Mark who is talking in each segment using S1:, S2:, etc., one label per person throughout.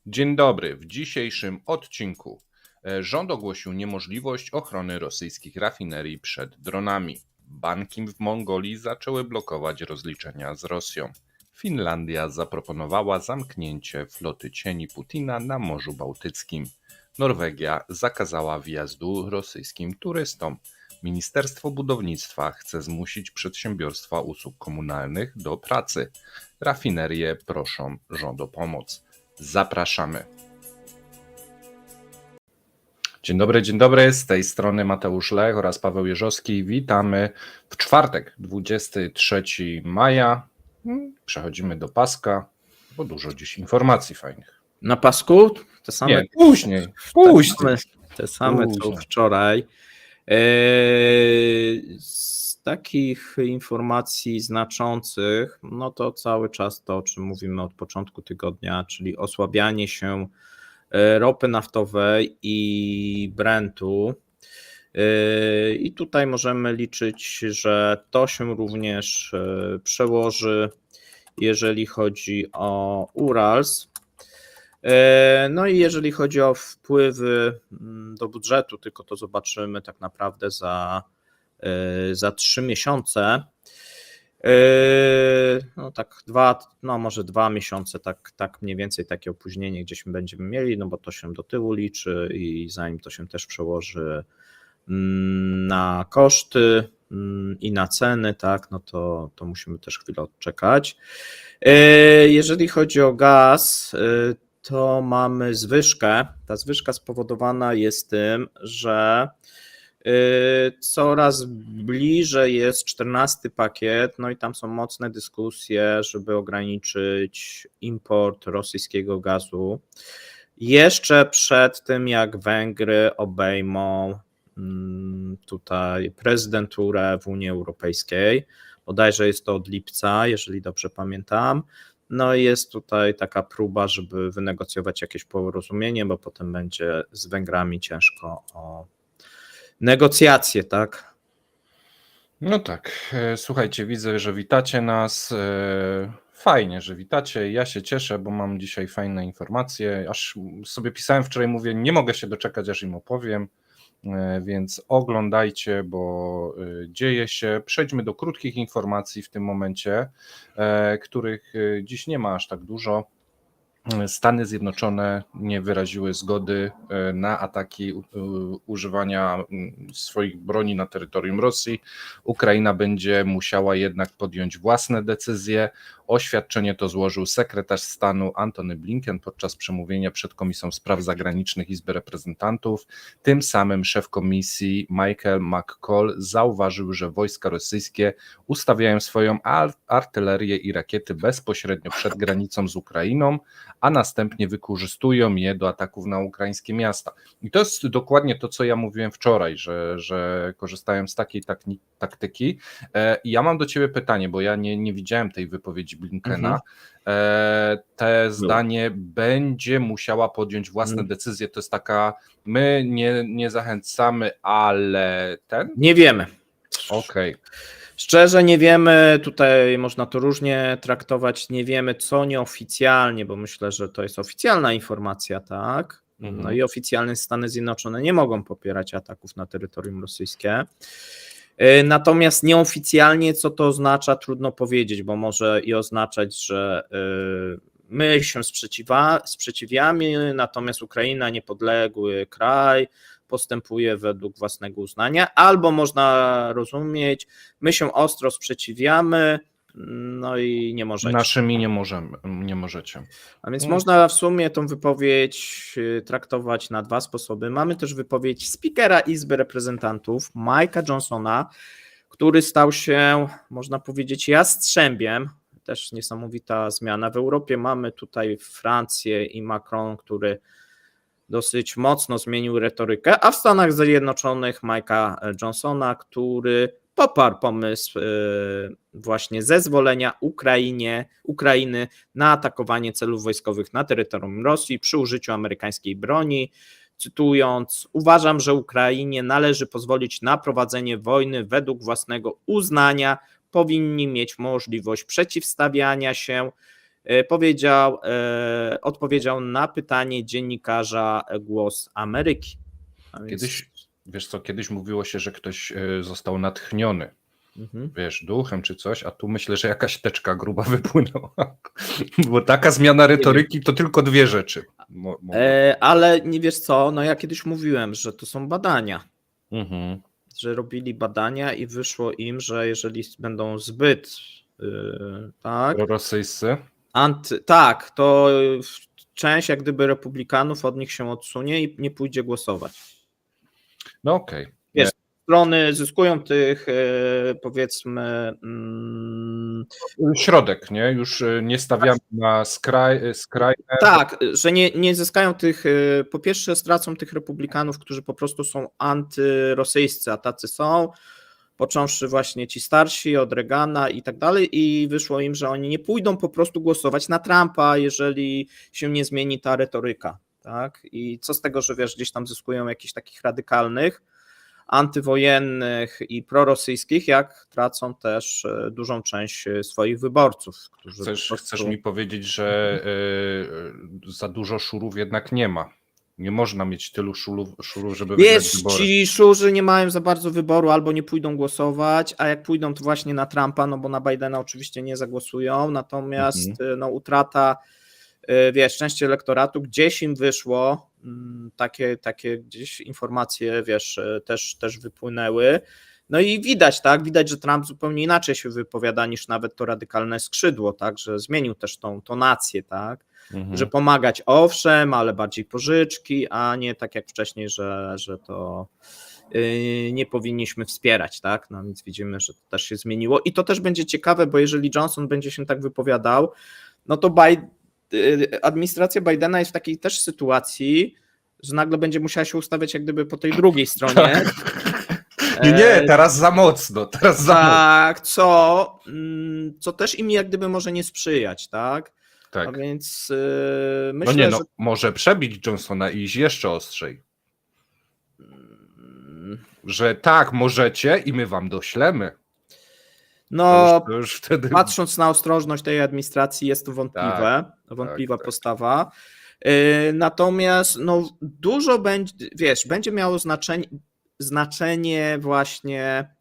S1: Dzień dobry. W dzisiejszym odcinku rząd ogłosił niemożliwość ochrony rosyjskich rafinerii przed dronami. Banki w Mongolii zaczęły blokować rozliczenia z Rosją. Finlandia zaproponowała zamknięcie floty cieni Putina na Morzu Bałtyckim. Norwegia zakazała wjazdu rosyjskim turystom. Ministerstwo Budownictwa chce zmusić przedsiębiorstwa usług komunalnych do pracy. Rafinerie proszą rząd o pomoc. Zapraszamy. Dzień dobry, z tej strony Mateusz Lech oraz Paweł Jeżowski. Witamy w czwartek, 23 maja. Przechodzimy do paska, bo dużo dziś informacji fajnych.
S2: Na pasku? Te same.
S1: Nie, później.
S2: Te same co wczoraj. Z takich informacji znaczących, no to cały czas to, o czym mówimy od początku tygodnia, czyli osłabianie się ropy naftowej i Brentu. I tutaj możemy liczyć, że to się również przełoży, jeżeli chodzi o Urals. No i jeżeli chodzi o wpływy do budżetu, tylko to zobaczymy tak naprawdę za 3 miesiące. No tak może 2 miesiące, tak mniej więcej takie opóźnienie gdzieś będziemy mieli, no bo to się do tyłu liczy i zanim to się też przełoży na koszty i na ceny, tak, no to musimy też chwilę odczekać. Jeżeli chodzi o gaz, to mamy zwyżkę. Ta zwyżka spowodowana jest tym, że coraz bliżej jest 14 pakiet, no i tam są mocne dyskusje, żeby ograniczyć import rosyjskiego gazu. Jeszcze przed tym, jak Węgry obejmą tutaj prezydenturę w Unii Europejskiej, bodajże jest to od lipca, jeżeli dobrze pamiętam. No i jest tutaj taka próba, żeby wynegocjować jakieś porozumienie, bo potem będzie z Węgrami ciężko o negocjacje, tak?
S1: No tak, słuchajcie, widzę, że witacie nas. Fajnie, że witacie. Ja się cieszę, bo mam dzisiaj fajne informacje. Aż sobie pisałem wczoraj, mówię, nie mogę się doczekać, aż im opowiem. Więc oglądajcie, bo dzieje się. Przejdźmy do krótkich informacji w tym momencie, których dziś nie ma aż tak dużo. Stany Zjednoczone nie wyraziły zgody na ataki używania swoich broni na terytorium Rosji. Ukraina będzie musiała jednak podjąć własne decyzje. Oświadczenie to złożył sekretarz stanu Antony Blinken podczas przemówienia przed Komisją Spraw Zagranicznych Izby Reprezentantów. Tym samym szef komisji Michael McCall zauważył, że wojska rosyjskie ustawiają swoją artylerię i rakiety bezpośrednio przed granicą z Ukrainą, a następnie wykorzystują je do ataków na ukraińskie miasta. I to jest dokładnie to, co ja mówiłem wczoraj, że korzystają z takiej taktyki. I ja mam do ciebie pytanie, bo ja nie widziałem tej wypowiedzi Blinkena. Te zdanie będzie musiała podjąć własne decyzje. To jest taka, my nie zachęcamy, ale
S2: Nie wiemy.
S1: Okej.
S2: Szczerze nie wiemy, tutaj można to różnie traktować, nie wiemy co nieoficjalnie, bo myślę, że to jest oficjalna informacja, tak? No i oficjalnie Stany Zjednoczone nie mogą popierać ataków na terytorium rosyjskie. Natomiast nieoficjalnie co to oznacza, trudno powiedzieć, bo może i oznaczać, że my się sprzeciwiamy, natomiast Ukraina, niepodległy kraj, postępuje według własnego uznania, albo można rozumieć, my się ostro sprzeciwiamy, no i nie możecie.
S1: Naszymi nie możecie.
S2: A więc można w sumie tą wypowiedź traktować na dwa sposoby. Mamy też wypowiedź spikera Izby Reprezentantów, Mike'a Johnsona, który stał się, można powiedzieć, jastrzębiem. Też niesamowita zmiana. W Europie mamy tutaj Francję i Macron, który dosyć mocno zmienił retorykę, a w Stanach Zjednoczonych Mike'a Johnsona, który poparł pomysł właśnie zezwolenia Ukrainy na atakowanie celów wojskowych na terytorium Rosji przy użyciu amerykańskiej broni. Cytując, uważam, że Ukrainie należy pozwolić na prowadzenie wojny według własnego uznania, powinni mieć możliwość przeciwstawiania się odpowiedział na pytanie dziennikarza Głos Ameryki. A więc-
S1: Kiedyś mówiło się, że ktoś został natchniony,
S2: Mhm.
S1: duchem czy coś, a tu myślę, że jakaś teczka gruba wypłynęła. Bo taka zmiana retoryki to tylko dwie rzeczy.
S2: Ale nie wiesz co, no ja kiedyś mówiłem, że to są badania,
S1: Mhm.
S2: że robili badania i wyszło im, że jeżeli będą zbyt tak,
S1: Prorosyjscy?
S2: tak, to część jak gdyby republikanów od nich się odsunie i nie pójdzie głosować.
S1: No okej.
S2: Wiesz, strony zyskują tych powiedzmy
S1: Środek, nie? Już nie stawiamy na skrajne.
S2: tak, że nie zyskają tych, po pierwsze stracą tych republikanów, którzy po prostu są antyrosyjscy, a tacy są, począwszy właśnie ci starsi od Reagana i tak dalej, i wyszło im, że oni nie pójdą po prostu głosować na Trumpa, jeżeli się nie zmieni ta retoryka, tak? I co z tego, że wiesz, gdzieś tam zyskują jakichś takich radykalnych, antywojennych i prorosyjskich, jak tracą też dużą część swoich wyborców. Którzy
S1: Chcesz mi powiedzieć, że za dużo szurów jednak nie ma. Nie można mieć tylu szurów, żeby wygrać
S2: Wiesz,
S1: wybory.
S2: ci szurzy nie mają za bardzo wyboru, albo nie pójdą głosować, a jak pójdą to właśnie na Trumpa, no bo na Bidena oczywiście nie zagłosują, natomiast no, utrata, wiesz, części elektoratu, gdzieś im wyszło, takie gdzieś informacje, wiesz, też wypłynęły. No i widać, tak, widać, że Trump zupełnie inaczej się wypowiada niż nawet to radykalne skrzydło, tak, że zmienił też tą tonację, tak, że pomagać owszem, ale bardziej pożyczki, a nie tak jak wcześniej, że to nie powinniśmy wspierać, tak, no więc widzimy, że to też się zmieniło i to też będzie ciekawe, bo jeżeli Johnson będzie się tak wypowiadał, no to administracja Bidena jest w takiej też sytuacji, że nagle będzie musiała się ustawiać jak gdyby po tej drugiej stronie.
S1: Nie, teraz za mocno.
S2: Tak, co też im jak gdyby może nie sprzyjać, tak?
S1: Tak.
S2: A więc myślę, że...
S1: może przebić Johnsona i iść jeszcze ostrzej. Że tak, możecie i my wam doślemy.
S2: No,
S1: to już wtedy...
S2: patrząc na ostrożność tej administracji, jest to wątpliwa postawa. Natomiast no, dużo będzie, wiesz, będzie miało znaczenie właśnie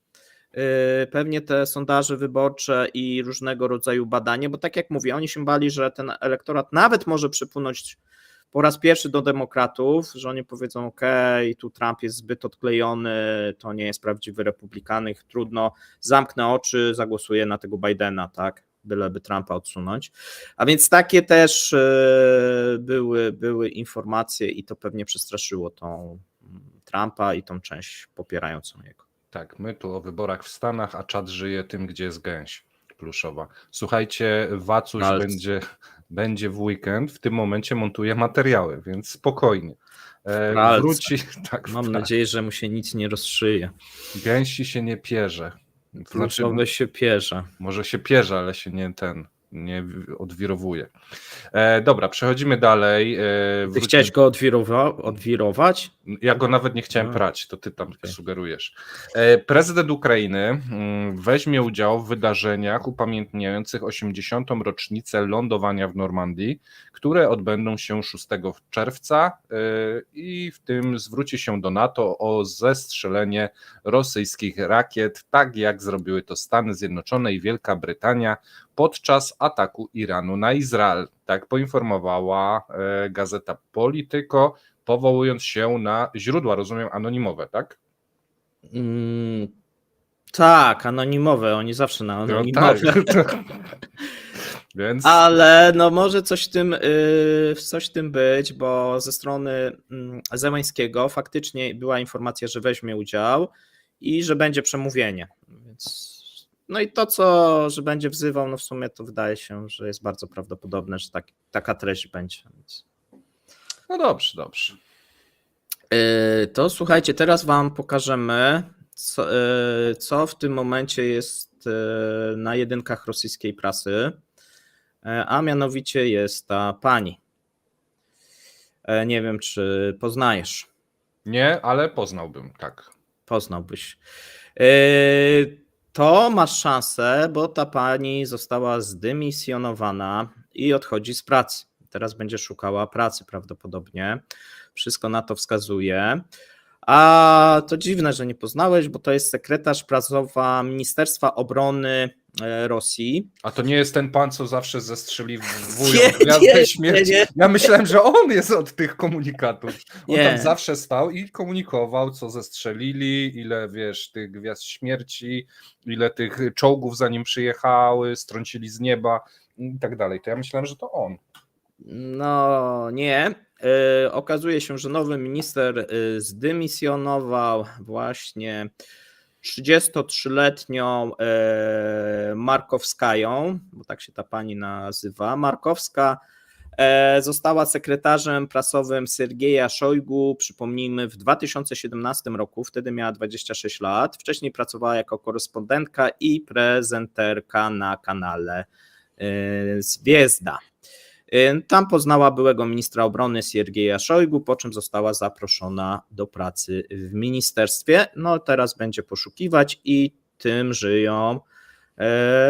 S2: pewnie te sondaże wyborcze i różnego rodzaju badania, bo tak jak mówię, oni się bali, że ten elektorat nawet może przypłynąć po raz pierwszy do demokratów, że oni powiedzą, okej, tu Trump jest zbyt odklejony, to nie jest prawdziwy republikanek, trudno, zamknę oczy, zagłosuję na tego Bidena, tak, byleby Trumpa odsunąć. A więc takie też były informacje i to pewnie przestraszyło tą Trumpa i tą część popierającą jego.
S1: Tak, my tu o wyborach w Stanach, a czat żyje tym, gdzie jest gęś pluszowa. Słuchajcie, Wacuś będzie w weekend, w tym momencie montuje materiały, więc spokojnie. Wróci. Tak,
S2: mam nadzieję, że mu się nic nie rozszyje.
S1: Gęsi się nie pierze.
S2: Pluszowe się pierze.
S1: Może się pierze, ale się nie odwirowuje. Dobra, przechodzimy dalej.
S2: Ty chciałeś go odwirować?
S1: Ja go nawet nie chciałem prać, to ty tam sugerujesz. Prezydent Ukrainy weźmie udział w wydarzeniach upamiętniających 80. rocznicę lądowania w Normandii, które odbędą się 6 czerwca i w tym zwróci się do NATO o zestrzelenie rosyjskich rakiet, tak jak zrobiły to Stany Zjednoczone i Wielka Brytania podczas ataku Iranu na Izrael. Tak poinformowała gazeta Politico, powołując się na źródła, rozumiem, anonimowe, tak?
S2: Tak, anonimowe, oni zawsze na anonimowe.
S1: No tak. Więc...
S2: Ale no może coś w tym być, bo ze strony Zełańskiego faktycznie była informacja, że weźmie udział i że będzie przemówienie. Więc... No i to, że będzie wzywał, no w sumie to wydaje się, że jest bardzo prawdopodobne, że taka treść będzie. Więc...
S1: No dobrze.
S2: To słuchajcie, teraz wam pokażemy, co w tym momencie jest na jedynkach rosyjskiej prasy, a mianowicie jest ta pani. Nie wiem, czy poznajesz.
S1: Nie, ale poznałbym, tak.
S2: Poznałbyś. To masz szansę, bo ta pani została zdymisjonowana i odchodzi z pracy. Teraz będzie szukała pracy prawdopodobnie. Wszystko na to wskazuje. A to dziwne, że nie poznałeś, bo to jest sekretarz prasowa Ministerstwa Obrony Rosji.
S1: A to nie jest ten pan, co zawsze zestrzeliwują
S2: Nie,
S1: gwiazdę śmierci?
S2: nie.
S1: Ja myślałem, że on jest od tych komunikatów. On
S2: Nie.
S1: tam zawsze stał i komunikował, co zestrzelili, ile, wiesz, tych gwiazd śmierci, ile tych czołgów za nim przyjechały, strącili z nieba i tak dalej. To ja myślałem, że to on.
S2: No nie. Okazuje się, że nowy minister zdymisjonował właśnie 33-letnią Markowskają, bo tak się ta pani nazywa. Markowska została sekretarzem prasowym Sergieja Szojgu, przypomnijmy, w 2017 roku, wtedy miała 26 lat. Wcześniej pracowała jako korespondentka i prezenterka na kanale Zwiezda. Tam poznała byłego ministra obrony Siergieja Szojgu, po czym została zaproszona do pracy w ministerstwie. No teraz będzie poszukiwać i tym żyją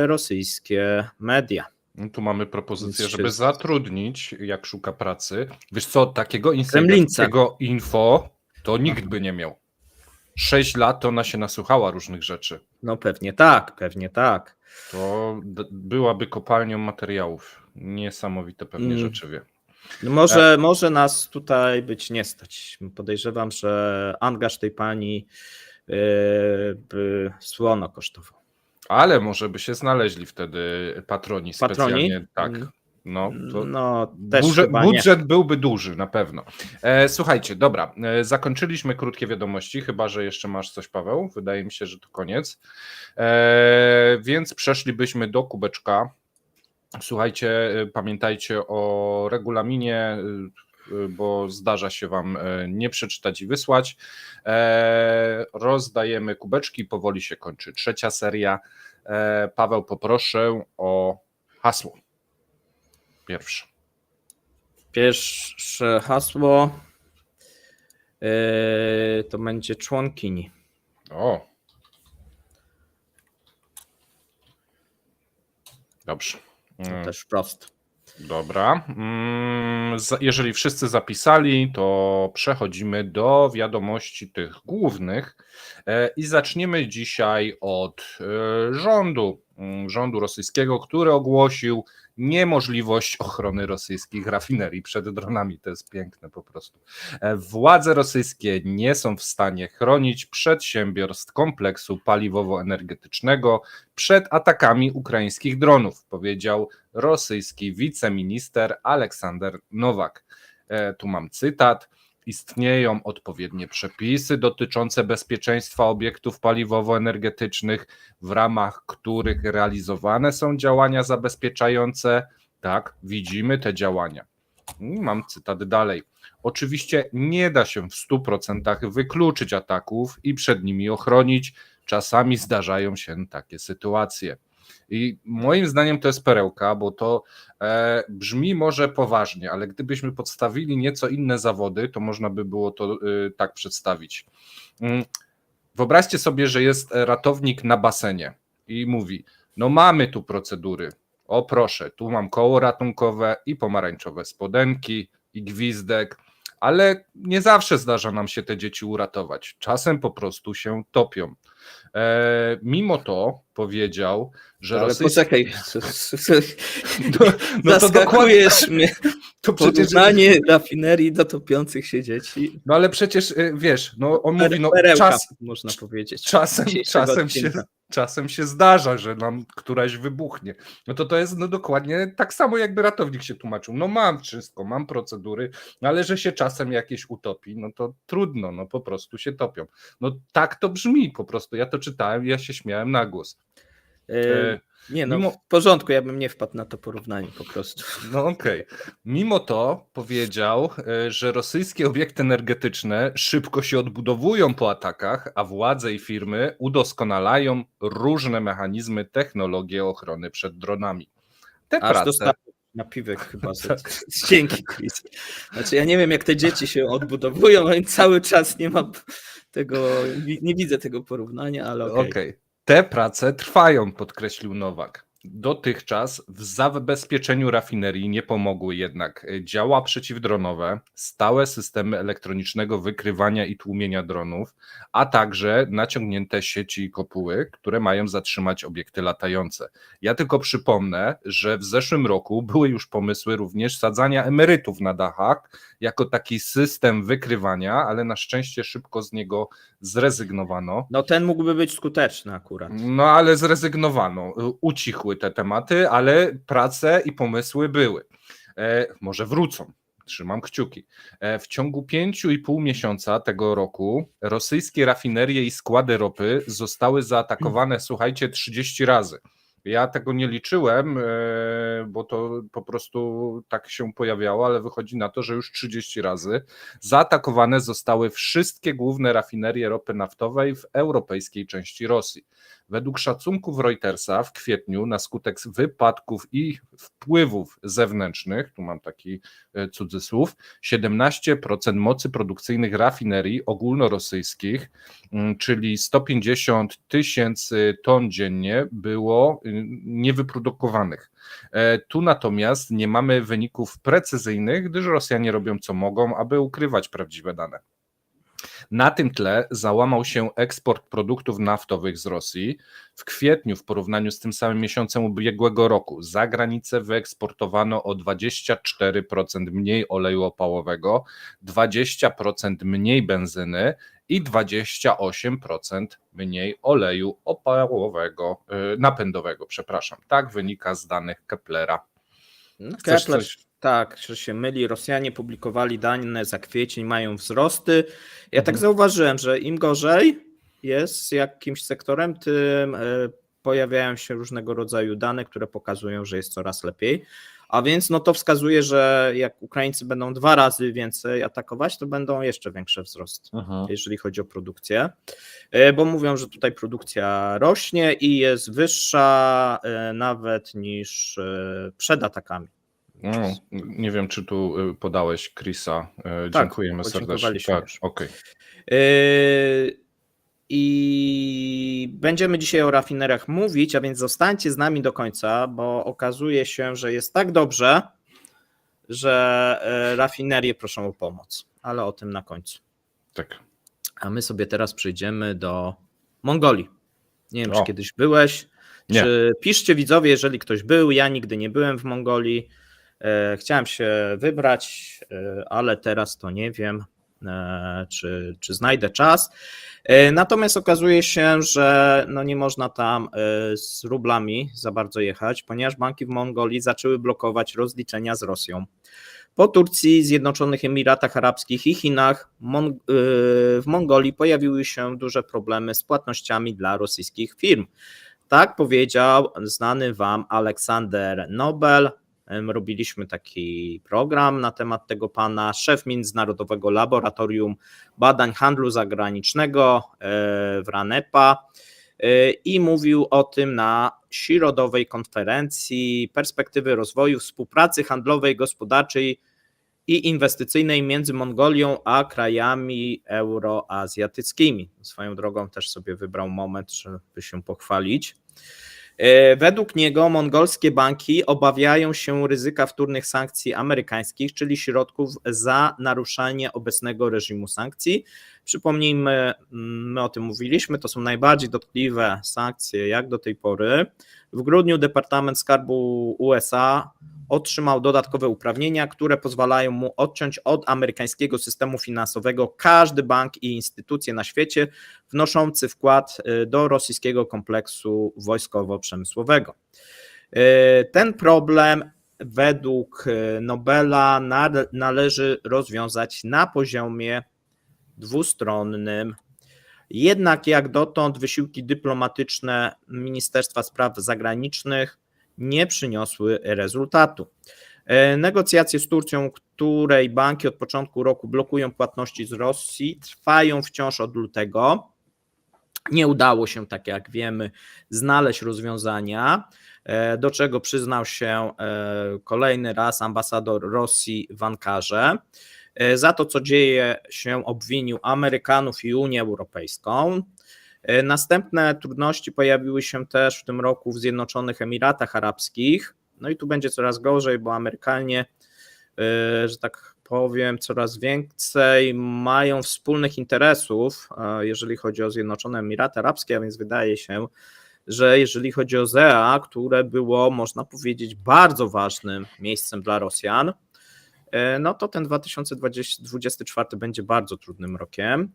S2: rosyjskie media.
S1: Tu mamy propozycję,
S2: Więc
S1: żeby
S2: wszyscy.
S1: zatrudnić, jak szuka pracy. Wiesz co, takiego
S2: Kremlinca.
S1: takiego info to nikt by nie miał. 6 lat to ona się nasłuchała różnych rzeczy.
S2: No pewnie tak, pewnie tak.
S1: To byłaby kopalnią materiałów. Niesamowite pewnie rzeczy wie.
S2: No może nas tutaj być nie stać. Podejrzewam, że angaż tej pani by słono kosztował.
S1: Ale może by się znaleźli wtedy patroni specjalnie. Tak. No, to
S2: No, też chyba
S1: budżet byłby duży, na pewno. Słuchajcie, dobra, zakończyliśmy krótkie wiadomości, chyba że jeszcze masz coś, Paweł. Wydaje mi się, że to koniec. Więc przeszlibyśmy do kubeczka. Słuchajcie, pamiętajcie o regulaminie, bo zdarza się Wam nie przeczytać i wysłać. Rozdajemy kubeczki, powoli się kończy 3. seria. Paweł, poproszę o hasło.
S2: Pierwsze hasło to będzie członkini.
S1: O. Dobrze.
S2: To też prosto.
S1: Dobra. Jeżeli wszyscy zapisali, to przechodzimy do wiadomości tych głównych i zaczniemy dzisiaj od rządu rosyjskiego, który ogłosił niemożliwość ochrony rosyjskich rafinerii przed dronami. To jest piękne po prostu. Władze rosyjskie nie są w stanie chronić przedsiębiorstw kompleksu paliwowo-energetycznego przed atakami ukraińskich dronów, powiedział rosyjski wiceminister Aleksander Nowak. Tu mam cytat. Istnieją odpowiednie przepisy dotyczące bezpieczeństwa obiektów paliwowo-energetycznych, w ramach których realizowane są działania zabezpieczające. Tak, widzimy te działania. Mam cytat dalej. Oczywiście nie da się w 100% wykluczyć ataków i przed nimi ochronić. Czasami zdarzają się takie sytuacje. I moim zdaniem to jest perełka, bo to brzmi może poważnie, ale gdybyśmy podstawili nieco inne zawody, to można by było to tak przedstawić. Wyobraźcie sobie, że jest ratownik na basenie i mówi, no mamy tu procedury, o proszę, tu mam koło ratunkowe i pomarańczowe spodenki i gwizdek, ale nie zawsze zdarza nam się te dzieci uratować. Czasem po prostu się topią. Mimo to powiedział, że
S2: ale
S1: rosyjski...
S2: poczekaj,
S1: no to dokładnie
S2: mnie.
S1: To przecież...
S2: Porównanie rafinerii do topiących się dzieci.
S1: No ale przecież wiesz, no on mówi, no
S2: Perełka, można powiedzieć.
S1: Czasem się zdarza, że nam któraś wybuchnie. No to jest no dokładnie tak samo, jakby ratownik się tłumaczył. No mam wszystko, mam procedury, no ale że się czasem jakieś utopi, no to trudno, no po prostu się topią. No tak to brzmi po prostu. Ja to czytałem i ja się śmiałem na głos.
S2: Nie no, w porządku, ja bym nie wpadł na to porównanie po prostu.
S1: No okej. Mimo to powiedział, że rosyjskie obiekty energetyczne szybko się odbudowują po atakach, a władze i firmy udoskonalają różne mechanizmy, technologie ochrony przed dronami. Te
S2: Aż
S1: prace...
S2: dostałem napiwek chyba. Dzięki, Chris. Znaczy ja nie wiem, jak te dzieci się odbudowują, więc cały czas nie mam tego, nie widzę tego porównania, ale okej.
S1: Te prace trwają, podkreślił Nowak. Dotychczas w zabezpieczeniu rafinerii nie pomogły jednak działa przeciwdronowe, stałe systemy elektronicznego wykrywania i tłumienia dronów, a także naciągnięte sieci i kopuły, które mają zatrzymać obiekty latające. Ja tylko przypomnę, że w zeszłym roku były już pomysły również sadzania emerytów na dachach jako taki system wykrywania, ale na szczęście szybko z niego zrezygnowano.
S2: No ten mógłby być skuteczny akurat.
S1: No ale zrezygnowano, ucichły te tematy, ale prace i pomysły były. Może wrócą, trzymam kciuki. W ciągu 5,5 miesiąca tego roku rosyjskie rafinerie i składy ropy zostały zaatakowane, słuchajcie, 30 razy. Ja tego nie liczyłem, bo to po prostu tak się pojawiało, ale wychodzi na to, że już 30 razy zaatakowane zostały wszystkie główne rafinerie ropy naftowej w europejskiej części Rosji. Według szacunków Reutersa w kwietniu na skutek wypadków i wpływów zewnętrznych, tu mam taki cudzysłów, 17% mocy produkcyjnych rafinerii ogólnorosyjskich, czyli 150 000 ton dziennie, było niewyprodukowanych. Tu natomiast nie mamy wyników precyzyjnych, gdyż Rosjanie robią co mogą, aby ukrywać prawdziwe dane. Na tym tle załamał się eksport produktów naftowych z Rosji. W kwietniu w porównaniu z tym samym miesiącem ubiegłego roku za granicę wyeksportowano o 24% mniej oleju opałowego, 20% mniej benzyny i 28% mniej oleju opałowego, napędowego, przepraszam. Tak wynika z danych Keplera.
S2: No, Kepler, tak, że się myli. Rosjanie publikowali dane za kwiecień, mają wzrosty. Ja tak zauważyłem, że im gorzej jest z jakimś sektorem, tym pojawiają się różnego rodzaju dane, które pokazują, że jest coraz lepiej. A więc no to wskazuje, że jak Ukraińcy będą 2 razy więcej atakować, to będą jeszcze większe wzrosty, jeżeli chodzi o produkcję. Bo mówią, że tutaj produkcja rośnie i jest wyższa nawet niż przed atakami.
S1: No, nie wiem, czy tu podałeś Chrisa.
S2: Tak,
S1: dziękujemy serdecznie. Tak, okej.
S2: I będziemy dzisiaj o rafineriach mówić, a więc zostańcie z nami do końca, bo okazuje się, że jest tak dobrze, że rafinerie proszą o pomoc, ale o tym na końcu.
S1: Tak.
S2: A my sobie teraz przejdziemy do Mongolii. Nie wiem, czy kiedyś byłeś.
S1: Nie.
S2: Czy piszcie widzowie, jeżeli ktoś był. Ja nigdy nie byłem w Mongolii. Chciałem się wybrać, ale teraz to nie wiem, czy znajdę czas. Natomiast okazuje się, że no nie można tam z rublami za bardzo jechać, ponieważ banki w Mongolii zaczęły blokować rozliczenia z Rosją. Po Turcji, Zjednoczonych Emiratach Arabskich i Chinach w Mongolii pojawiły się duże problemy z płatnościami dla rosyjskich firm. Tak powiedział znany wam Aleksander Nobel. Robiliśmy taki program na temat tego pana, szef Międzynarodowego Laboratorium Badań Handlu Zagranicznego w RANEPA i mówił o tym na środowej konferencji Perspektywy rozwoju współpracy handlowej, gospodarczej i inwestycyjnej między Mongolią a krajami euroazjatyckimi. Swoją drogą też sobie wybrał moment, żeby się pochwalić. Według niego mongolskie banki obawiają się ryzyka wtórnych sankcji amerykańskich, czyli środków za naruszenie obecnego reżimu sankcji. Przypomnijmy, my o tym mówiliśmy, to są najbardziej dotkliwe sankcje jak do tej pory. W grudniu Departament Skarbu USA otrzymał dodatkowe uprawnienia, które pozwalają mu odciąć od amerykańskiego systemu finansowego każdy bank i instytucje na świecie wnoszący wkład do rosyjskiego kompleksu wojskowo-przemysłowego. Ten problem według Nobela należy rozwiązać na poziomie dwustronnym. Jednak jak dotąd wysiłki dyplomatyczne Ministerstwa Spraw Zagranicznych nie przyniosły rezultatu. Negocjacje z Turcją, której banki od początku roku blokują płatności z Rosji, trwają wciąż od lutego. Nie udało się, tak jak wiemy, znaleźć rozwiązania, do czego przyznał się kolejny raz ambasador Rosji w Ankarze. Za to, co dzieje się, obwinił Amerykanów i Unię Europejską. Następne trudności pojawiły się też w tym roku w Zjednoczonych Emiratach Arabskich. No i tu będzie coraz gorzej, bo Amerykanie, że tak powiem, coraz więcej mają wspólnych interesów, jeżeli chodzi o Zjednoczone Emiraty Arabskie, a więc wydaje się, że jeżeli chodzi o ZEA, które było, można powiedzieć, bardzo ważnym miejscem dla Rosjan, no to ten 2024 będzie bardzo trudnym rokiem.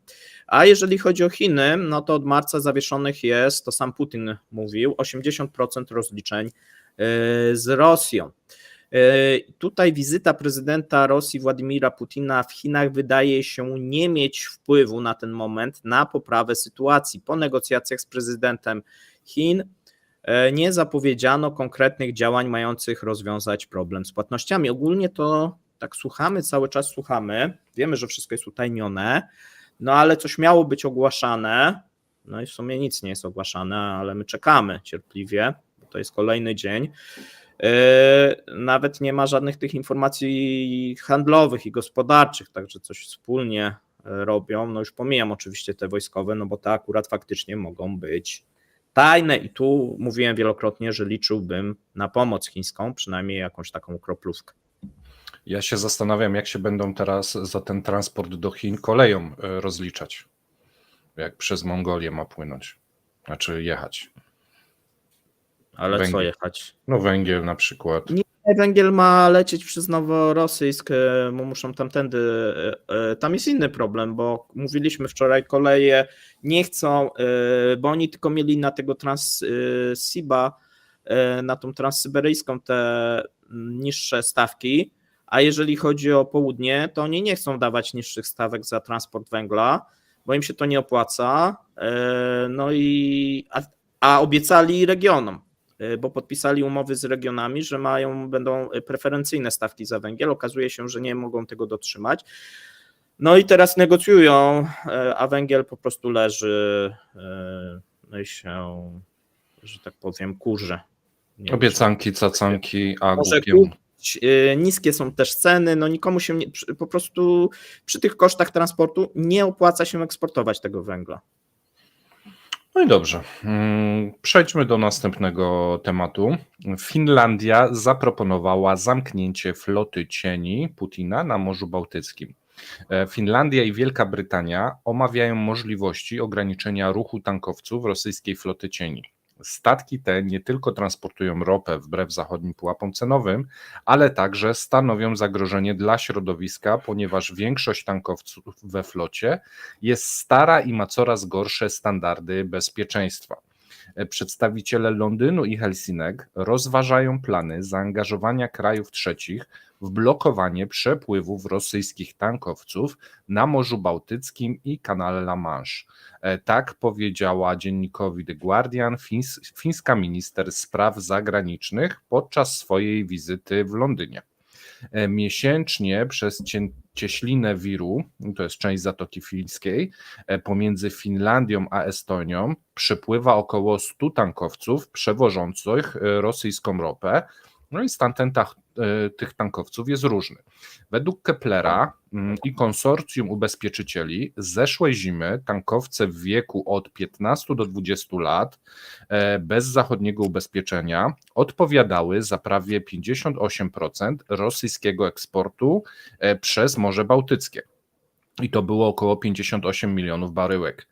S2: A jeżeli chodzi o Chiny, no to od marca zawieszonych jest, to sam Putin mówił, 80% rozliczeń z Rosją. Tutaj wizyta prezydenta Rosji Władimira Putina w Chinach wydaje się nie mieć wpływu na ten moment na poprawę sytuacji. Po negocjacjach z prezydentem Chin nie zapowiedziano konkretnych działań mających rozwiązać problem z płatnościami. Ogólnie to tak słuchamy, cały czas słuchamy, wiemy, że wszystko jest utajnione, no ale coś miało być ogłaszane, no i w sumie nic nie jest ogłaszane, ale my czekamy cierpliwie, bo to jest kolejny dzień. Nawet nie ma żadnych tych informacji handlowych i gospodarczych, także coś wspólnie robią, no już pomijam oczywiście te wojskowe, no bo te akurat faktycznie mogą być tajne i tu mówiłem wielokrotnie, że liczyłbym na pomoc chińską, przynajmniej jakąś taką kroplówkę.
S1: Ja się zastanawiam, jak się będą teraz za ten transport do Chin koleją rozliczać, jak przez Mongolię ma płynąć, znaczy jechać.
S2: Ale
S1: Węgiel.
S2: co jechać?
S1: No węgiel na przykład.
S2: Nie, węgiel ma lecieć przez Noworosyjsk, bo muszą tamtędy, tam jest inny problem, bo mówiliśmy wczoraj, koleje nie chcą, bo oni tylko mieli na tego Transsiba, na tą transsyberyjską te niższe stawki, a jeżeli chodzi o południe, to oni nie chcą dawać niższych stawek za transport węgla, bo im się to nie opłaca, no i a obiecali regionom, bo podpisali umowy z regionami, że będą preferencyjne stawki za węgiel. Okazuje się, że nie mogą tego dotrzymać. No i teraz negocjują, a węgiel po prostu leży, no i się, że tak powiem, kurze.
S1: Obiecanki, cacanki, a
S2: może
S1: głupie.
S2: Niskie są też ceny, no nikomu się po prostu przy tych kosztach transportu nie opłaca się eksportować tego węgla.
S1: No i dobrze, przejdźmy do następnego tematu. Finlandia zaproponowała zamknięcie floty cieni Putina na Morzu Bałtyckim. Finlandia i Wielka Brytania omawiają możliwości ograniczenia ruchu tankowców rosyjskiej floty cieni. Statki te nie tylko transportują ropę wbrew zachodnim pułapom cenowym, ale także stanowią zagrożenie dla środowiska, ponieważ większość tankowców we flocie jest stara i ma coraz gorsze standardy bezpieczeństwa. Przedstawiciele Londynu i Helsinek rozważają plany zaangażowania krajów trzecich w blokowanie przepływów rosyjskich tankowców na Morzu Bałtyckim i kanale La Manche. Tak powiedziała dziennikowi The Guardian fińska minister spraw zagranicznych podczas swojej wizyty w Londynie. Miesięcznie przez cieślinę Wiru, to jest część Zatoki Fińskiej, pomiędzy Finlandią a Estonią przepływa około 100 tankowców przewożących rosyjską ropę, no i stan tych tankowców jest różny. Według Keplera i konsorcjum ubezpieczycieli zeszłej zimy tankowce w wieku od 15 do 20 lat bez zachodniego ubezpieczenia odpowiadały za prawie 58% rosyjskiego eksportu przez Morze Bałtyckie. I to było około 58 milionów baryłek.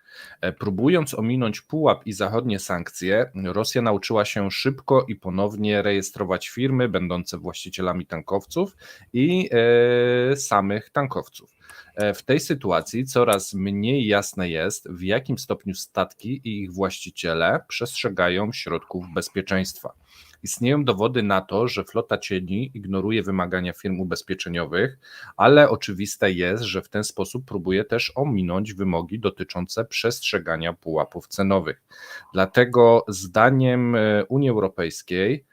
S1: Próbując ominąć pułap i zachodnie sankcje, Rosja nauczyła się szybko i ponownie rejestrować firmy będące właścicielami tankowców i samych tankowców. W tej sytuacji coraz mniej jasne jest, w jakim stopniu statki i ich właściciele przestrzegają środków bezpieczeństwa. Istnieją dowody na to, że flota cieni ignoruje wymagania firm ubezpieczeniowych, ale oczywiste jest, że w ten sposób próbuje też ominąć wymogi dotyczące przestrzegania pułapów cenowych. Dlatego zdaniem Unii Europejskiej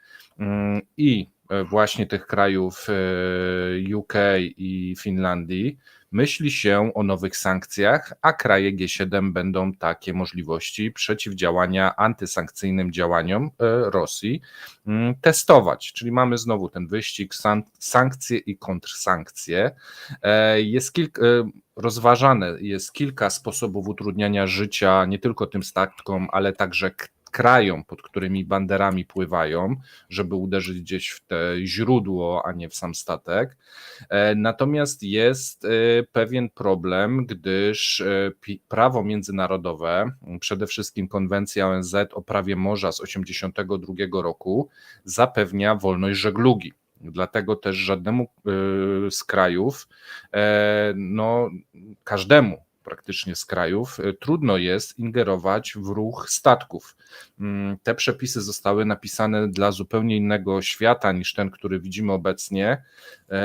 S1: i właśnie tych krajów UK i Finlandii, myśli się o nowych sankcjach, a kraje G7 będą takie możliwości przeciwdziałania antysankcyjnym działaniom Rosji testować. Czyli mamy znowu ten wyścig, sankcje i kontrsankcje. Rozważane jest kilka sposobów utrudniania życia nie tylko tym statkom, ale także krajom, pod którymi banderami pływają, żeby uderzyć gdzieś w te źródło, a nie w sam statek. Natomiast jest pewien problem, gdyż prawo międzynarodowe, przede wszystkim konwencja ONZ o prawie morza z 1982 roku, zapewnia wolność żeglugi. Dlatego też żadnemu z krajów, no każdemu praktycznie z krajów, trudno jest ingerować w ruch statków. Te przepisy zostały napisane dla zupełnie innego świata niż ten, który widzimy obecnie.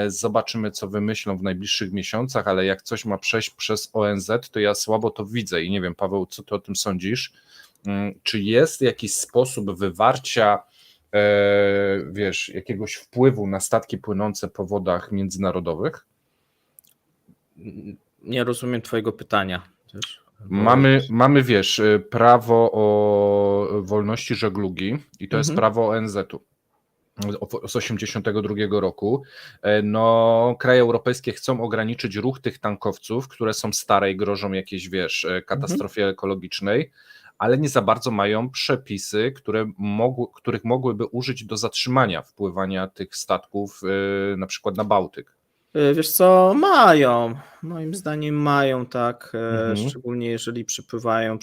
S1: Zobaczymy, co wymyślą w najbliższych miesiącach, ale jak coś ma przejść przez ONZ, to ja słabo to widzę i nie wiem, Paweł, co ty o tym sądzisz? Czy jest jakiś sposób wywarcia jakiegoś wpływu na statki płynące po wodach międzynarodowych?
S2: Nie rozumiem twojego pytania.
S1: Mamy, prawo o wolności żeglugi i to jest prawo ONZ-u z 1982 roku. No, kraje europejskie chcą ograniczyć ruch tych tankowców, które są stare i grożą jakiejś, katastrofie ekologicznej, ale nie za bardzo mają przepisy, których mogłyby użyć do zatrzymania wpływania tych statków na przykład na Bałtyk.
S2: Wiesz co, mają, moim zdaniem mają, tak, szczególnie jeżeli przepływają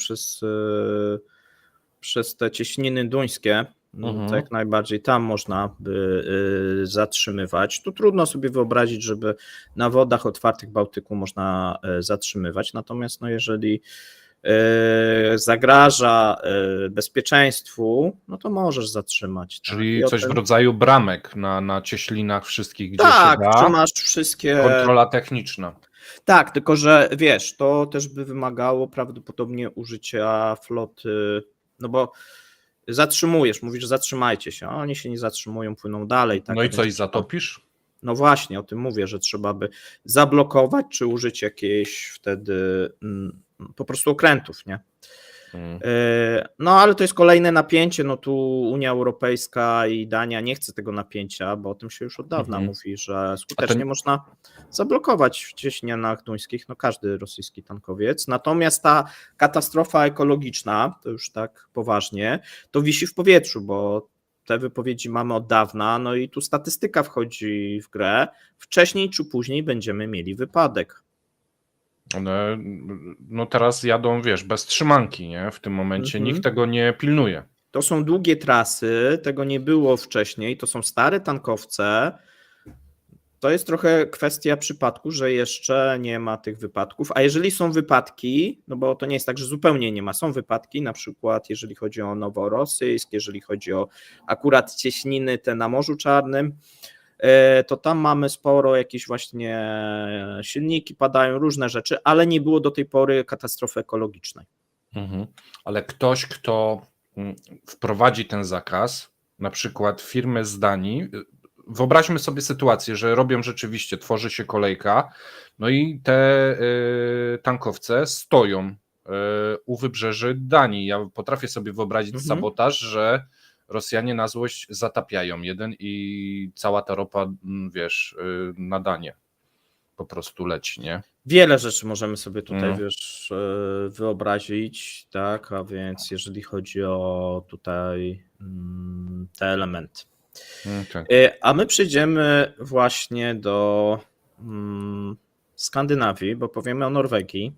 S2: przez te cieśniny duńskie, to jak najbardziej tam można by zatrzymywać. Tu trudno sobie wyobrazić, żeby na wodach otwartych Bałtyku można zatrzymywać, natomiast no jeżeli zagraża bezpieczeństwu, no to możesz zatrzymać.
S1: Czyli coś w rodzaju bramek na cieślinach wszystkich, gdzie
S2: tak,
S1: się da.
S2: czy masz wszystkie...
S1: Kontrola techniczna.
S2: Tak, tylko że wiesz, to też by wymagało prawdopodobnie użycia floty, no bo mówisz, zatrzymajcie się, a oni się nie zatrzymują, płyną dalej. Tak,
S1: no i co, i zatopisz?
S2: No właśnie, o tym mówię, że trzeba by zablokować, czy użyć jakiejś wtedy po prostu okrętów, nie? No ale to jest kolejne napięcie, no tu Unia Europejska i Dania nie chce tego napięcia, bo o tym się już od dawna mówi, że skutecznie można zablokować w cieśninach duńskich, no każdy rosyjski tankowiec, natomiast ta katastrofa ekologiczna, to już tak poważnie, to wisi w powietrzu, bo te wypowiedzi mamy od dawna, no i tu statystyka wchodzi w grę, wcześniej czy później będziemy mieli wypadek.
S1: No teraz jadą, bez trzymanki, nie? W tym momencie nikt tego nie pilnuje.
S2: To są długie trasy, tego nie było wcześniej, to są stare tankowce. To jest trochę kwestia przypadku, że jeszcze nie ma tych wypadków, a jeżeli są wypadki, no bo to nie jest tak, że zupełnie nie ma, są wypadki, na przykład jeżeli chodzi o Noworosyjsk, jeżeli chodzi o akurat cieśniny te na Morzu Czarnym, to tam mamy sporo, jakieś właśnie silniki padają, różne rzeczy, ale nie było do tej pory katastrofy ekologicznej.
S1: Ale ktoś, kto wprowadzi ten zakaz, na przykład firmy z Danii, wyobraźmy sobie sytuację, że robią rzeczywiście, tworzy się kolejka, no i te tankowce stoją u wybrzeży Danii. Ja potrafię sobie wyobrazić sabotaż, że Rosjanie na złość zatapiają jeden i cała ta ropa, na Danię po prostu leci, nie?
S2: Wiele rzeczy możemy sobie tutaj, wyobrazić, tak, a więc jeżeli chodzi o tutaj te elementy. A my przejdziemy właśnie do Skandynawii, bo powiemy o Norwegii.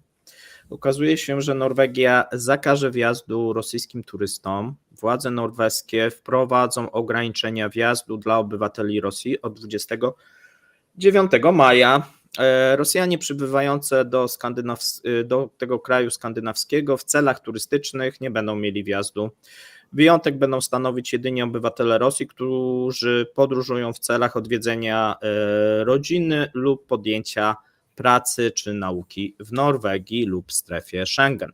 S2: Okazuje się, że Norwegia zakaże wjazdu rosyjskim turystom. Władze norweskie wprowadzą ograniczenia wjazdu dla obywateli Rosji od 29 maja. Rosjanie przybywające do tego kraju skandynawskiego w celach turystycznych nie będą mieli wjazdu. Wyjątek będą stanowić jedynie obywatele Rosji, którzy podróżują w celach odwiedzenia rodziny lub podjęcia pracy czy nauki w Norwegii lub strefie Schengen.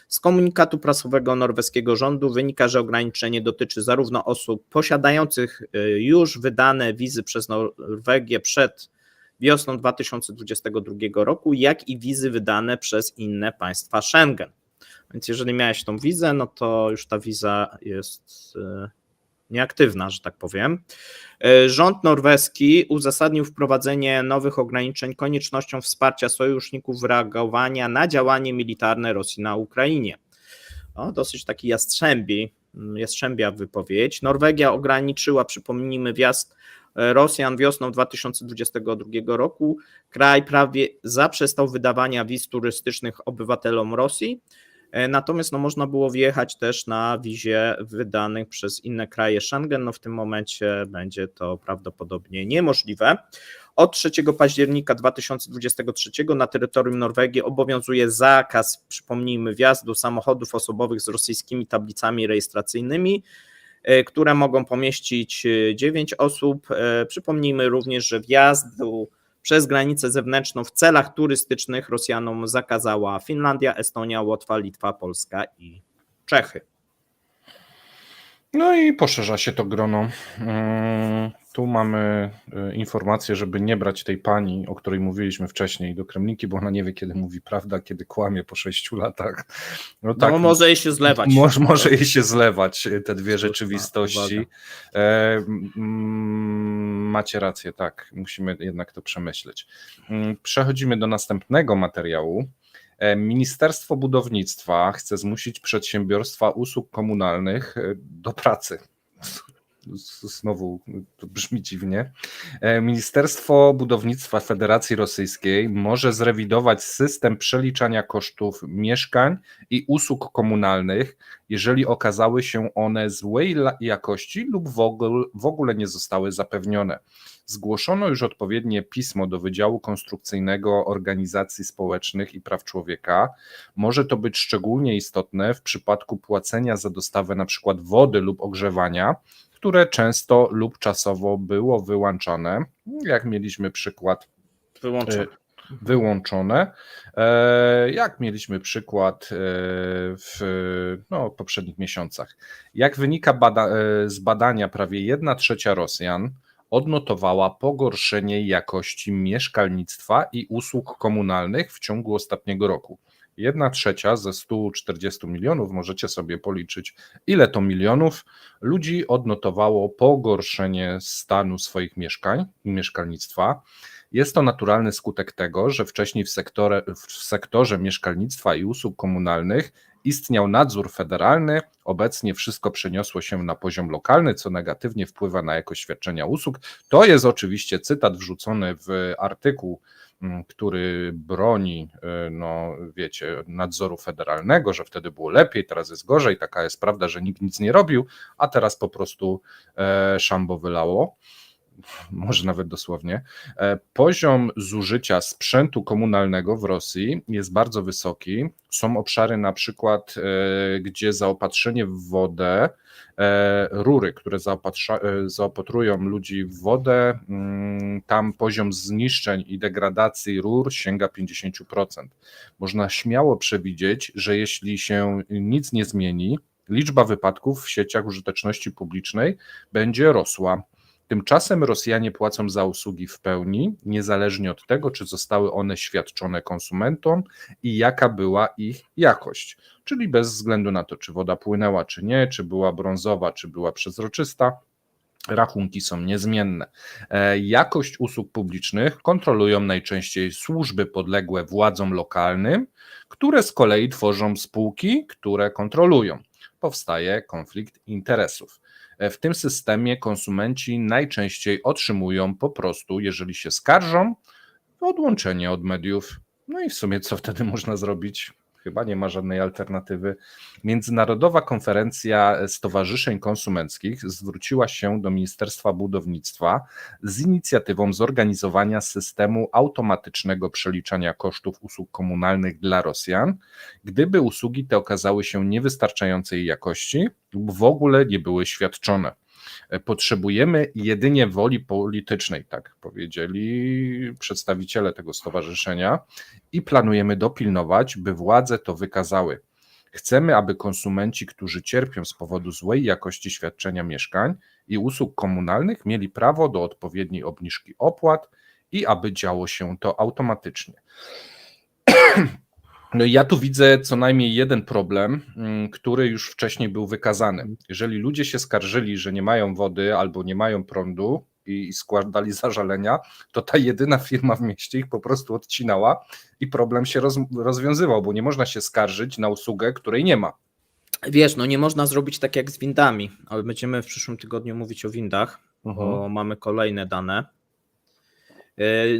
S2: Z komunikatu prasowego norweskiego rządu wynika, że ograniczenie dotyczy zarówno osób posiadających już wydane wizy przez Norwegię przed wiosną 2022 roku, jak i wizy wydane przez inne państwa Schengen. Więc jeżeli miałeś tą wizę, no to już ta wiza jest nieaktywna, że tak powiem. Rząd norweski uzasadnił wprowadzenie nowych ograniczeń koniecznością wsparcia sojuszników w reagowaniu na działanie militarne Rosji na Ukrainie. Dosyć taki jastrzębia wypowiedź. Norwegia ograniczyła, przypomnijmy, wjazd Rosjan wiosną 2022 roku. Kraj prawie zaprzestał wydawania wiz turystycznych obywatelom Rosji. Natomiast można było wjechać też na wizie wydanych przez inne kraje Schengen. W tym momencie będzie to prawdopodobnie niemożliwe. Od 3 października 2023 na terytorium Norwegii obowiązuje zakaz, przypomnijmy, wjazdu samochodów osobowych z rosyjskimi tablicami rejestracyjnymi, które mogą pomieścić 9 osób. Przypomnijmy również, że wjazdu przez granicę zewnętrzną w celach turystycznych Rosjanom zakazała Finlandia, Estonia, Łotwa, Litwa, Polska i Czechy.
S1: No i poszerza się to grono. Tu mamy informację, żeby nie brać tej pani, o której mówiliśmy wcześniej, do Kremlinki, bo ona nie wie, kiedy mówi prawda, kiedy kłamie po 6 latach. Tak,
S2: może jej się zlewać.
S1: Może jej się zlewać, te dwie rzeczywistości. Macie rację, tak, musimy jednak to przemyśleć. Przechodzimy do następnego materiału. Ministerstwo Budownictwa chce zmusić przedsiębiorstwa usług komunalnych do pracy. Znowu to brzmi dziwnie. Ministerstwo Budownictwa Federacji Rosyjskiej może zrewidować system przeliczania kosztów mieszkań i usług komunalnych, jeżeli okazały się one złej jakości lub w ogóle nie zostały zapewnione. Zgłoszono już odpowiednie pismo do Wydziału Konstrukcyjnego Organizacji Społecznych i Praw Człowieka. Może to być szczególnie istotne w przypadku płacenia za dostawę np. wody lub ogrzewania, które często lub czasowo było wyłączane, jak mieliśmy przykład wyłączone, jak mieliśmy przykład w poprzednich miesiącach. Jak wynika z badania, prawie 1/3 Rosjan odnotowała pogorszenie jakości mieszkalnictwa i usług komunalnych w ciągu ostatniego roku. 1/3 ze 140 milionów, możecie sobie policzyć, ile to milionów ludzi odnotowało pogorszenie stanu swoich mieszkań i mieszkalnictwa. Jest to naturalny skutek tego, że wcześniej w sektorze mieszkalnictwa i usług komunalnych istniał nadzór federalny, obecnie wszystko przeniosło się na poziom lokalny, co negatywnie wpływa na jakość świadczenia usług. To jest oczywiście cytat wrzucony w artykuł, który broni, nadzoru federalnego, że wtedy było lepiej, teraz jest gorzej, taka jest prawda, że nikt nic nie robił, a teraz po prostu szambo wylało. Może nawet dosłownie. Poziom zużycia sprzętu komunalnego w Rosji jest bardzo wysoki. Są obszary na przykład, gdzie zaopatrzenie w wodę, rury, które zaopatrują ludzi w wodę, tam poziom zniszczeń i degradacji rur sięga 50%. Można śmiało przewidzieć, że jeśli się nic nie zmieni, liczba wypadków w sieciach użyteczności publicznej będzie rosła. Tymczasem Rosjanie płacą za usługi w pełni, niezależnie od tego, czy zostały one świadczone konsumentom i jaka była ich jakość. Czyli bez względu na to, czy woda płynęła, czy nie, czy była brązowa, czy była przezroczysta, rachunki są niezmienne. Jakość usług publicznych kontrolują najczęściej służby podległe władzom lokalnym, które z kolei tworzą spółki, które kontrolują. Powstaje konflikt interesów. W tym systemie konsumenci najczęściej otrzymują po prostu, jeżeli się skarżą, odłączenie od mediów. No i w sumie co wtedy można zrobić? Chyba nie ma żadnej alternatywy. Międzynarodowa Konferencja Stowarzyszeń Konsumenckich zwróciła się do Ministerstwa Budownictwa z inicjatywą zorganizowania systemu automatycznego przeliczania kosztów usług komunalnych dla Rosjan, gdyby usługi te okazały się niewystarczającej jakości lub w ogóle nie były świadczone. Potrzebujemy jedynie woli politycznej, tak powiedzieli przedstawiciele tego stowarzyszenia, i planujemy dopilnować, by władze to wykazały. Chcemy, aby konsumenci, którzy cierpią z powodu złej jakości świadczenia mieszkań i usług komunalnych, mieli prawo do odpowiedniej obniżki opłat i aby działo się to automatycznie. No i ja tu widzę co najmniej jeden problem, który już wcześniej był wykazany. Jeżeli ludzie się skarżyli, że nie mają wody albo nie mają prądu i składali zażalenia, to ta jedyna firma w mieście ich po prostu odcinała i problem się rozwiązywał, bo nie można się skarżyć na usługę, której nie ma.
S2: Wiesz, no nie można zrobić tak jak z windami, ale będziemy w przyszłym tygodniu mówić o windach, bo mamy kolejne dane.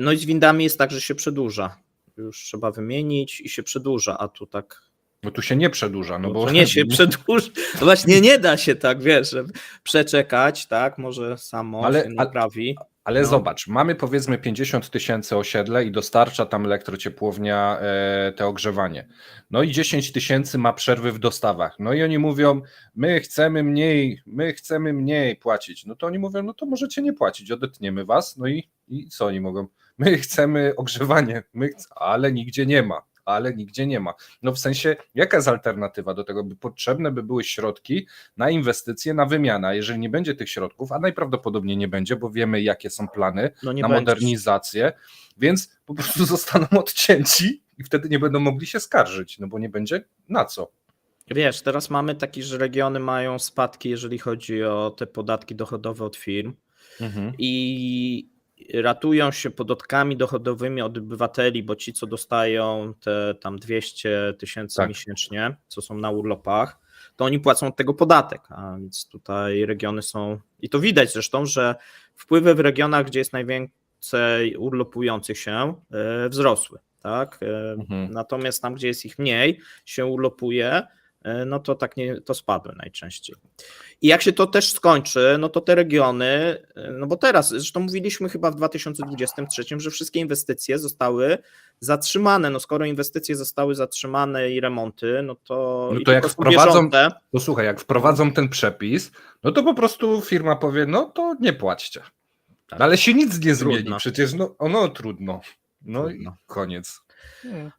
S2: No i z windami jest tak, że się przedłuża. Już trzeba wymienić i się przedłuża, a tu tak.
S1: No tu się nie przedłuża, no bo.
S2: To nie się przedłuża. No właśnie nie da się tak, wiesz, przeczekać, tak? Może samo się naprawi.
S1: Ale zobacz, mamy powiedzmy 50 000 osiedle i dostarcza tam elektrociepłownia te ogrzewanie. No i 10 000 ma przerwy w dostawach. No i oni mówią, my chcemy mniej płacić. No to oni mówią, no to możecie nie płacić, odetniemy was. No i co oni mogą? My chcemy ogrzewanie, ale nigdzie nie ma. No w sensie, jaka jest alternatywa do tego? Potrzebne by były środki na inwestycje, na wymianę. Jeżeli nie będzie tych środków, a najprawdopodobniej nie będzie, bo wiemy, jakie są plany na modernizację, więc po prostu zostaną odcięci i wtedy nie będą mogli się skarżyć, no bo nie będzie na co.
S2: Wiesz, teraz mamy taki, że regiony mają spadki, jeżeli chodzi o te podatki dochodowe od firm i ratują się podatkami dochodowymi od obywateli, bo ci, co dostają te tam 200 000 miesięcznie, co są na urlopach, to oni płacą od tego podatek, a więc tutaj regiony są, i to widać zresztą, że wpływy w regionach, gdzie jest najwięcej urlopujących się, wzrosły, tak? Natomiast tam, gdzie jest ich mniej, się urlopuje, no to tak nie, to spadły najczęściej. I jak się to też skończy, no to te regiony, no bo teraz, zresztą mówiliśmy chyba w 2023, że wszystkie inwestycje zostały zatrzymane, no skoro inwestycje zostały zatrzymane i remonty, no to
S1: jak wprowadzą, to słuchaj, jak wprowadzą ten przepis, no to po prostu firma powie, no to nie płaćcie. Ale się nic nie zmieni, przecież trudno. No i koniec.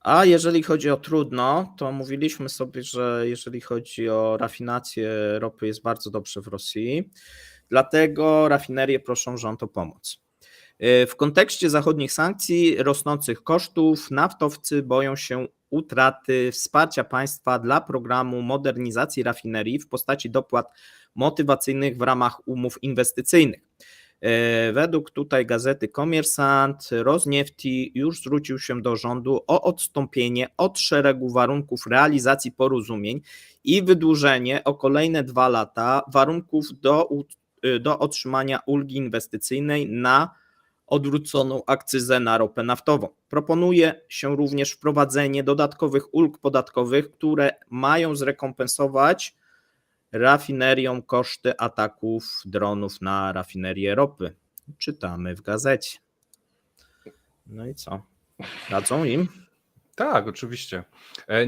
S2: A jeżeli chodzi o trudno, to mówiliśmy sobie, że jeżeli chodzi o rafinację ropy, jest bardzo dobrze w Rosji, dlatego rafinerie proszą rząd o pomoc. W kontekście zachodnich sankcji, rosnących kosztów, naftowcy boją się utraty wsparcia państwa dla programu modernizacji rafinerii w postaci dopłat motywacyjnych w ramach umów inwestycyjnych. Według tutaj gazety Kommersant, Rosniefti już zwrócił się do rządu o odstąpienie od szeregu warunków realizacji porozumień i wydłużenie o kolejne 2 lata warunków do otrzymania ulgi inwestycyjnej na odwróconą akcyzę na ropę naftową. Proponuje się również wprowadzenie dodatkowych ulg podatkowych, które mają zrekompensować rafineriom koszty ataków dronów na rafinerię ropy. Czytamy w gazecie. No i co? Dadzą im?
S1: Tak, oczywiście.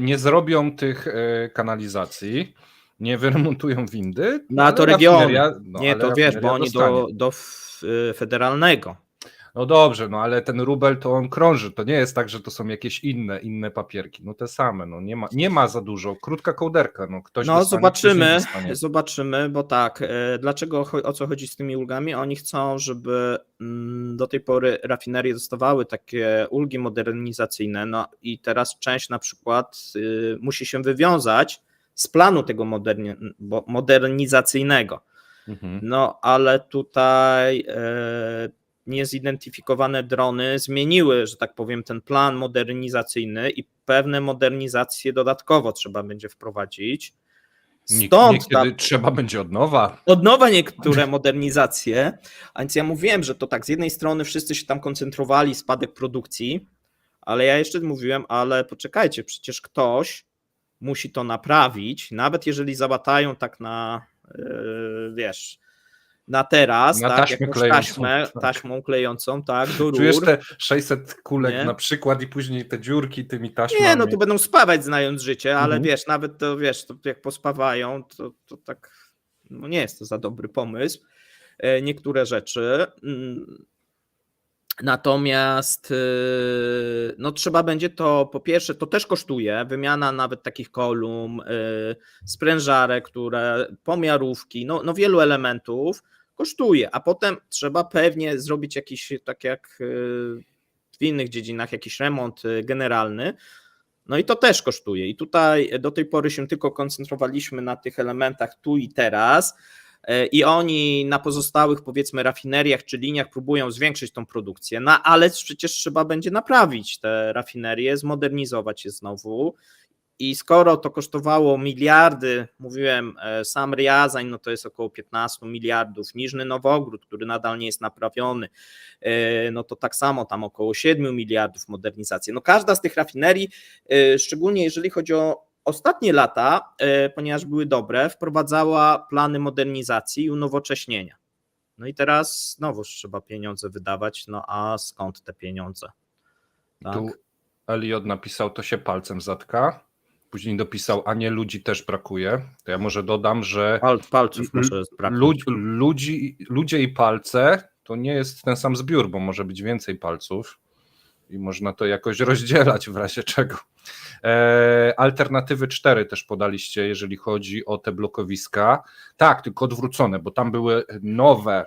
S1: Nie zrobią tych kanalizacji, nie wyremontują windy.
S2: No to regiony. Nie, to wiesz, bo oni do federalnego.
S1: No dobrze, no ale ten rubel to on krąży, to nie jest tak, że to są jakieś inne papierki, no te same, no nie ma za dużo, krótka kołderka, no ktoś dostanie,
S2: zobaczymy, bo tak, o co chodzi z tymi ulgami? Oni chcą, żeby do tej pory rafinerie dostawały takie ulgi modernizacyjne, no i teraz część na przykład musi się wywiązać z planu tego modernizacyjnego, no ale tutaj niezidentyfikowane drony zmieniły, że tak powiem, ten plan modernizacyjny i pewne modernizacje dodatkowo trzeba będzie wprowadzić.
S1: Niekiedy trzeba będzie od nowa
S2: niektóre modernizacje, a więc ja mówiłem, że to tak, z jednej strony wszyscy się tam koncentrowali, spadek produkcji, ale ja jeszcze mówiłem, ale poczekajcie, przecież ktoś musi to naprawić, nawet jeżeli załatają tak na, na teraz,
S1: na
S2: tak,
S1: taśmą
S2: klejącą, tak, do rur.
S1: Czujesz te 600 kulek na przykład i później te dziurki tymi taśmami.
S2: Nie, no to będą spawać znając życie, ale nawet to jak pospawają, to tak, no nie jest to za dobry pomysł, no trzeba będzie to, po pierwsze, to też kosztuje, wymiana nawet takich kolumn, sprężarek, pomiarówki, no wielu elementów kosztuje, a potem trzeba pewnie zrobić jakiś, tak jak w innych dziedzinach, jakiś remont generalny, no i to też kosztuje. I tutaj do tej pory się tylko koncentrowaliśmy na tych elementach tu i teraz i oni na pozostałych, powiedzmy, rafineriach czy liniach próbują zwiększyć tą produkcję, no ale przecież trzeba będzie naprawić te rafinerie, zmodernizować je znowu. I skoro to kosztowało miliardy, mówiłem, sam Riazań, no to jest około 15 miliardów, Niżny Nowogród, który nadal nie jest naprawiony, no to tak samo tam około 7 miliardów modernizacji. No każda z tych rafinerii, szczególnie jeżeli chodzi o ostatnie lata, ponieważ były dobre, wprowadzała plany modernizacji i unowocześnienia. No i teraz znowu trzeba pieniądze wydawać, no a skąd te pieniądze? Tak?
S1: Tu Eliot napisał, to się palcem zatka. Później dopisał, a nie ludzi też brakuje. To ja może dodam, że
S2: Palców może braknąć.
S1: Ludzie i palce to nie jest ten sam zbiór, bo może być więcej palców i można to jakoś rozdzielać w razie czego. Alternatywy 4 też podaliście, jeżeli chodzi o te blokowiska. Tak, tylko odwrócone, bo tam były nowe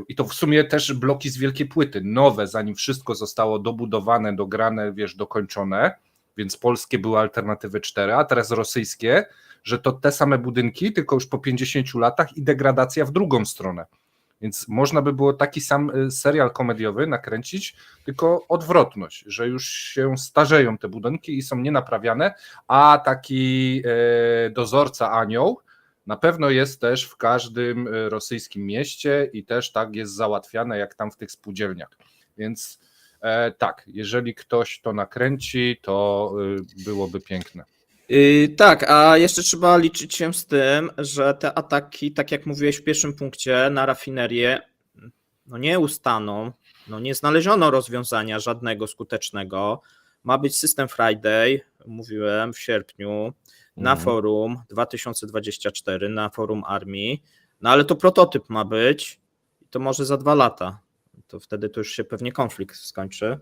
S1: i to w sumie też bloki z wielkiej płyty, nowe, zanim wszystko zostało dobudowane, dograne, dokończone, więc polskie były alternatywy 4, a teraz rosyjskie, że to te same budynki, tylko już po 50 latach i degradacja w drugą stronę. Więc można by było taki sam serial komediowy nakręcić, tylko odwrotność, że już się starzeją te budynki i są nienaprawiane, a taki dozorca anioł na pewno jest też w każdym rosyjskim mieście i też tak jest załatwiane jak tam w tych spółdzielniach. Więc tak, jeżeli ktoś to nakręci, to byłoby piękne.
S2: Tak, a jeszcze trzeba liczyć się z tym, że te ataki, tak jak mówiłeś w pierwszym punkcie, na rafinerię, no nie ustaną, no nie znaleziono rozwiązania żadnego skutecznego. Ma być System Friday, mówiłem w sierpniu, na forum 2024, na forum armii, no ale to prototyp ma być i to może za 2 lata. To wtedy to już się pewnie konflikt skończy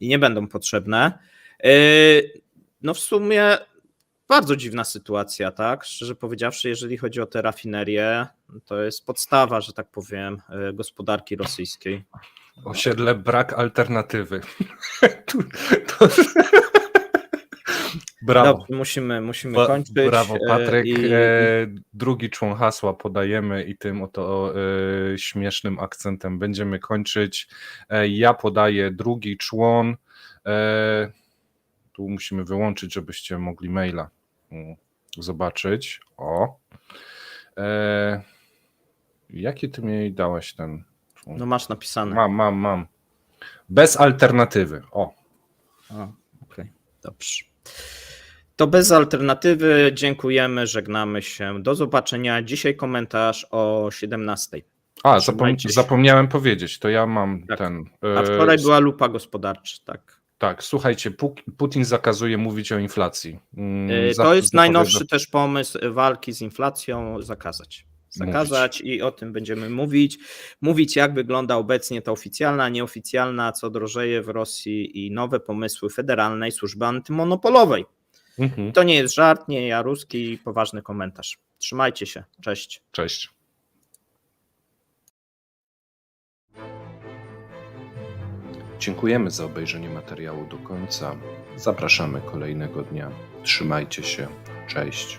S2: i nie będą potrzebne. No w sumie bardzo dziwna sytuacja, tak? Szczerze powiedziawszy, jeżeli chodzi o te rafinerie, to jest podstawa, że tak powiem, gospodarki rosyjskiej.
S1: Osiedle brak alternatywy. Brawo.
S2: Dobrze, musimy kończyć.
S1: Brawo, Patryk. Drugi człon hasła podajemy i tym oto śmiesznym akcentem będziemy kończyć. Ja podaję drugi człon. Tu musimy wyłączyć, żebyście mogli maila zobaczyć. O. Jaki ty mi dałeś ten?
S2: No masz napisane.
S1: Mam. Bez alternatywy. O.
S2: Okej, dobrze. To bez alternatywy. Dziękujemy, żegnamy się. Do zobaczenia. Dzisiaj komentarz o 17:00.
S1: Zapomniałem powiedzieć, to ja mam
S2: tak.
S1: ten.
S2: A wczoraj była lupa gospodarcza, tak.
S1: Tak, słuchajcie, Putin zakazuje mówić o inflacji.
S2: To jest najnowszy też pomysł walki z inflacją, zakazać i o tym będziemy mówić. Mówić, jak wygląda obecnie ta oficjalna, nieoficjalna, co drożeje w Rosji i nowe pomysły Federalnej Służby Antymonopolowej. To nie jest żart, nie ja ruski, poważny komentarz. Trzymajcie się, cześć.
S1: Cześć. Dziękujemy za obejrzenie materiału do końca. Zapraszamy kolejnego dnia. Trzymajcie się. Cześć.